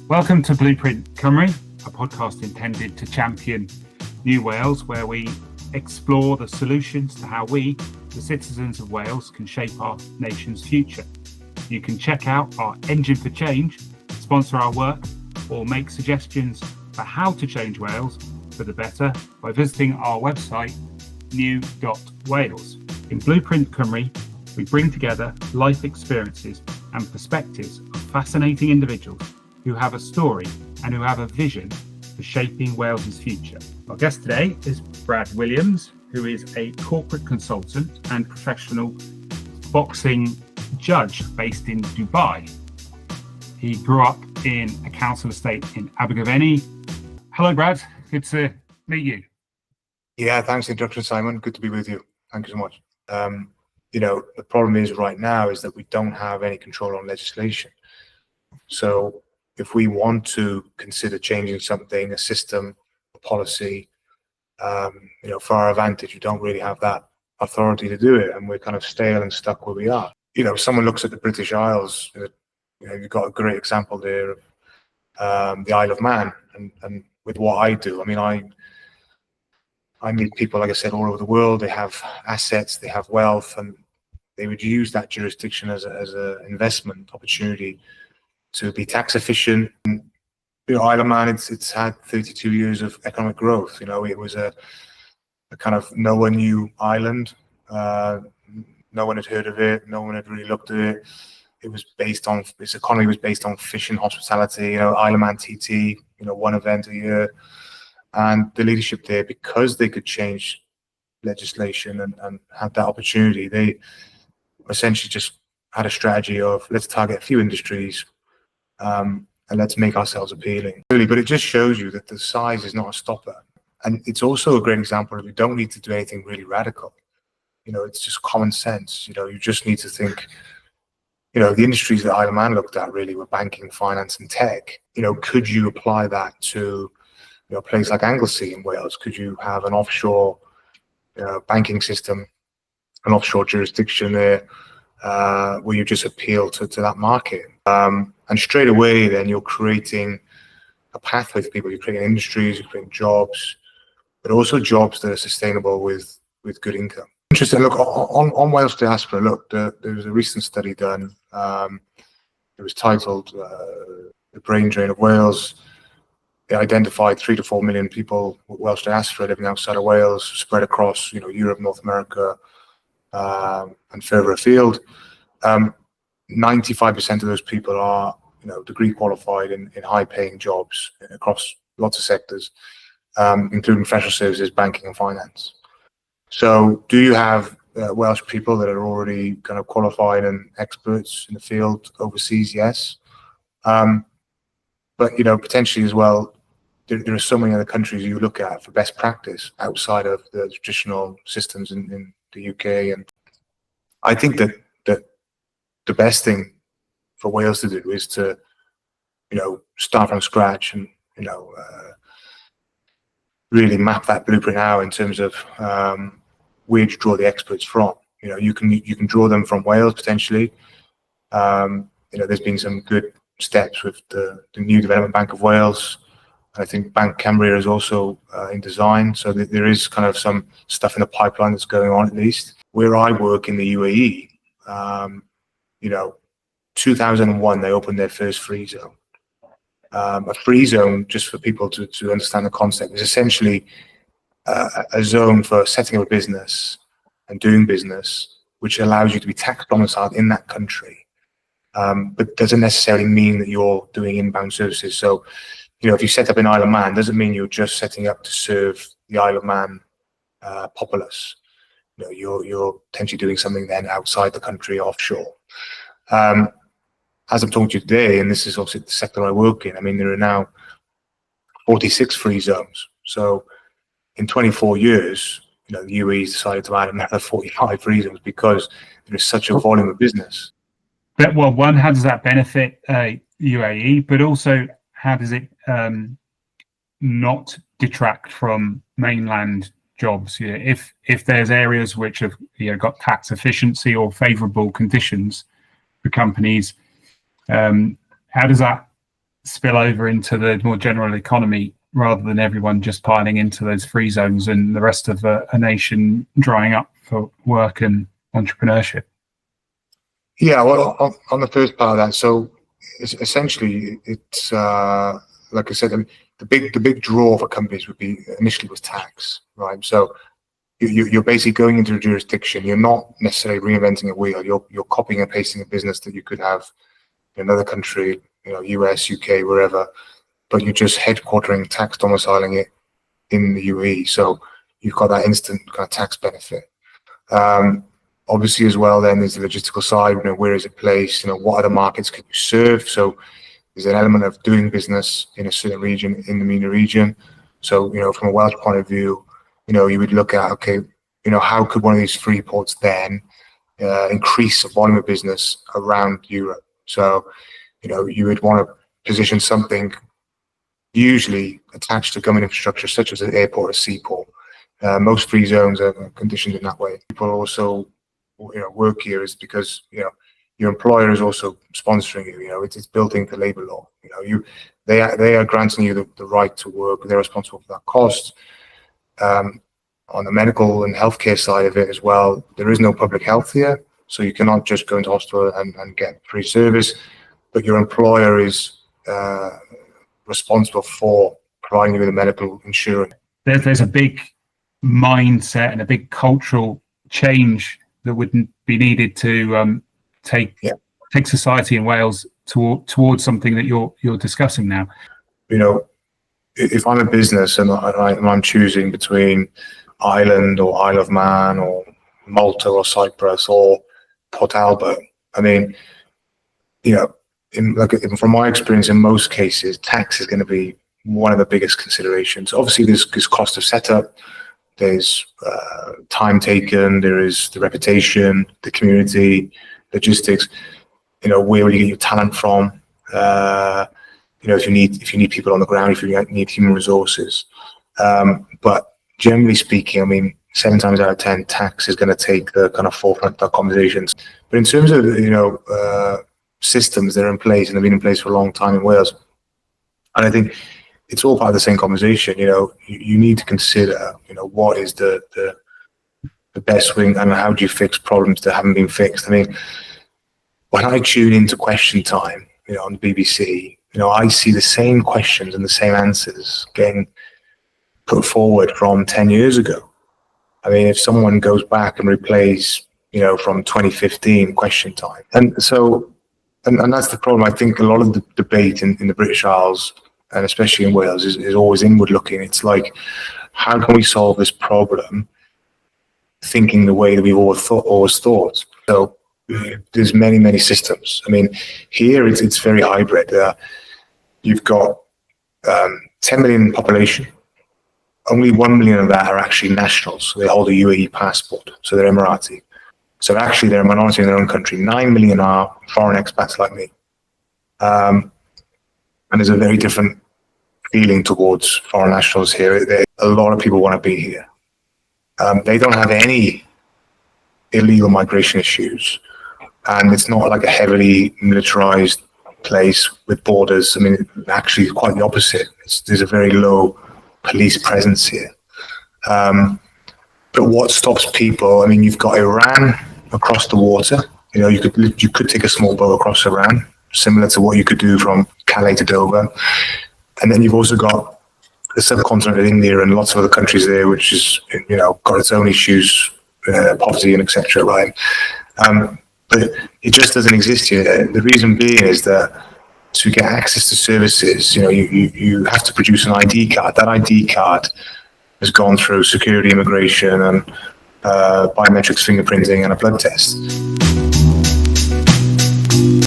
Welcome to Blueprint Cymru, a podcast intended to champion New Wales, where we explore the solutions to how we, the citizens of Wales, can shape our nation's future. You can check out our Engine for Change, sponsor our work, or make suggestions for how to change Wales for the better by visiting our website, new.wales. In Blueprint Cymru, we bring together life experiences and perspectives of fascinating individuals who have a story and who have a vision for shaping Wales's future. Our guest today is Brad Williams, who is a corporate consultant and professional boxing judge based in Dubai. He grew up in a council estate in Abergavenny. Hello, Brad. Good to meet you. Yeah, thanks for the introduction, Simon. Good to be with you. Thank you so much. The problem is right now is that we don't have any control on legislation. So if we want to consider changing something, a system, a policy, for our advantage, we don't really have that authority to do it, and we're kind of stale and stuck where we are. Someone looks at the British Isles, you've got a great example there of the Isle of Man, and with what I do, I meet people, like I said, all over the world. They have assets, they have wealth, and they would use that jurisdiction as an investment opportunity to be tax efficient. Isle of Man, it's had 32 years of economic growth. It was a kind of no one knew island. No one had heard of it. No one had really looked at it. Its economy was based on fishing, hospitality. Isle of Man TT, one event a year. And the leadership there, because they could change legislation and had that opportunity, they essentially just had a strategy of let's target a few industries, and let's make ourselves appealing. Really, but it just shows you that the size is not a stopper. And it's also a great example that we don't need to do anything really radical. It's just common sense. You just need to think, the industries that Isle of Man looked at really were banking, finance, and tech. Could you apply that to a place like Anglesey in Wales? Could you have an offshore banking system, an offshore jurisdiction there, where you just appeal to that market? And straight away, then you're creating a pathway for people. You're creating industries, you're creating jobs, but also jobs that are sustainable with good income. Interesting. Look, on Wales diaspora, there was a recent study done. It was titled "The Brain Drain of Wales." It identified 3 to 4 million people with Welsh diaspora living outside of Wales, spread across Europe, North America, and further afield. 95% of those people are degree qualified in high-paying jobs across lots of sectors, including professional services, banking, and finance. So, do you have Welsh people that are already kind of qualified and experts in the field overseas? Yes, but potentially as well, there are so many other countries you look at for best practice outside of the traditional systems in the UK, and I think that the best thing for Wales to do is to, start from scratch and, really map that blueprint out in terms of where you draw the experts from. You can draw them from Wales potentially. There's been some good steps with the new Development Bank of Wales. I think Bank Cymru is also in design, so there is kind of some stuff in the pipeline that's going on at least. Where I work in the UAE, 2001 they opened their first free zone. A free zone, just for people to understand the concept, is essentially a zone for setting up a business and doing business, which allows you to be tax domiciled in that country, but doesn't necessarily mean that you're doing inbound services. So, if you set up in Isle of Man, doesn't mean you're just setting up to serve the Isle of Man populace. You're potentially doing something then outside the country, offshore. As I'm talking to you today, and this is obviously the sector I work in, there are now 46 free zones. So in 24 years, the UAE's decided to add another 45 free zones because there is such a volume of business. Well, one, how does that benefit UAE? But also, how does it not detract from mainland jobs? If there's areas which have got tax efficiency or favourable conditions for companies, how does that spill over into the more general economy rather than everyone just piling into those free zones and the rest of a nation drying up for work and entrepreneurship? Yeah, well, on the first part of that, so essentially it's like I said, I mean, the big draw for companies would be initially was tax, right? So you're basically going into a jurisdiction. You're not necessarily reinventing a wheel. You're copying and pasting a business that you could have in another country, US, UK, wherever, but you're just headquartering, tax domiciling it in the UAE. So you've got that instant kind of tax benefit. Obviously, as well, then there's the logistical side. Where is it placed? What other markets can you serve? So there's an element of doing business in a certain region, in the MENA region. So from a Welsh point of view, you would look at, okay, how could one of these free ports then increase the volume of business around Europe? So you would want to position something usually attached to government infrastructure, such as an airport or seaport. Most free zones are conditioned in that way. People also work here is because your employer is also sponsoring you. It's built into labor law. They are granting you the right to work. They're responsible for that cost. On the medical and healthcare side of it as well, there is no public health here, so you cannot just go into hospital and get free service. But your employer is responsible for providing you with a medical insurance. There's a big mindset and a big cultural change that would be needed to take society in Wales towards something that you're discussing now. If I'm a business and I'm choosing between Ireland or Isle of Man or Malta or Cyprus or Port Talbot, I mean, from my experience, in most cases, tax is going to be one of the biggest considerations. Obviously, there's cost of setup, there's time taken, there is the reputation, the community, logistics. Where will you get your talent from? If you need people on the ground, if you need human resources. But generally speaking, I mean, 7 times out of 10, tax is going to take the kind of forefront of conversations. But in terms of systems that are in place and have been in place for a long time in Wales, and I think it's all part of the same conversation. You need to consider, what is the best way and how do you fix problems that haven't been fixed. I mean, when I tune into Question Time, on the BBC, I see the same questions and the same answers getting put forward from 10 years ago. I mean, if someone goes back and replays, from 2015 Question Time. And so, and that's the problem. I think a lot of the debate in the British Isles, and especially in Wales, is always inward looking. It's like, how can we solve this problem thinking the way that we've always thought? So there's many systems. I mean, here it's very hybrid. You've got 10 million population. Only 1 million of that are actually nationals. So they hold a UAE passport, so they're Emirati. So actually they're a minority in their own country. 9 million are foreign expats like me. And there's a very different feeling towards foreign nationals here. A lot of people want to be here. They don't have any illegal migration issues. And it's not like a heavily militarized place with borders. I mean, actually quite the opposite. There's a very low police presence here. But what stops people? I mean, you've got Iran across the water. You could take a small boat across Iran, similar to what you could do from Calais to Dover. And then you've also got the subcontinent of India and lots of other countries there, which is got its own issues, poverty and etc. Right? But it just doesn't exist here. The reason being is that to get access to services, you have to produce an ID card. That ID card has gone through security, immigration, and biometrics, fingerprinting, and a blood test.